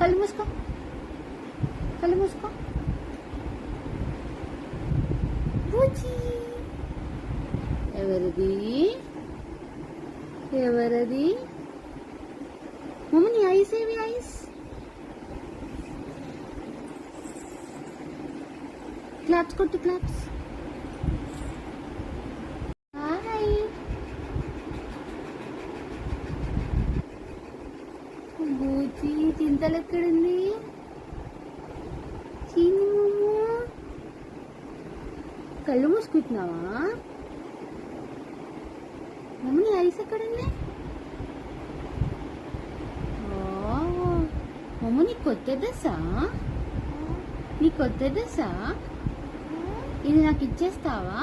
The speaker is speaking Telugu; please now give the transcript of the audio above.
కళ్ళు మూసుకో, కళ్ళు మూసుకో. బుజ్జి ఎవరిది, ఎవరది? మమ్మీ ఐస్ ఏవి? ఐస్ క్లాప్స్ కొట్టు, క్లాప్స్. హాయ్. బూచి చింతలు ఎక్కడుంది? చీని మమ్మ కళ్ళు మూసుకుంటున్నావా? మమ్మీ ఐస్ ఎక్కడుంది? మమ్మ నీకు కొత్త డ్రెస్సా? నీ కొత్త డ్రెస్సా? ఇది నాకు ఇచ్చేస్తావా?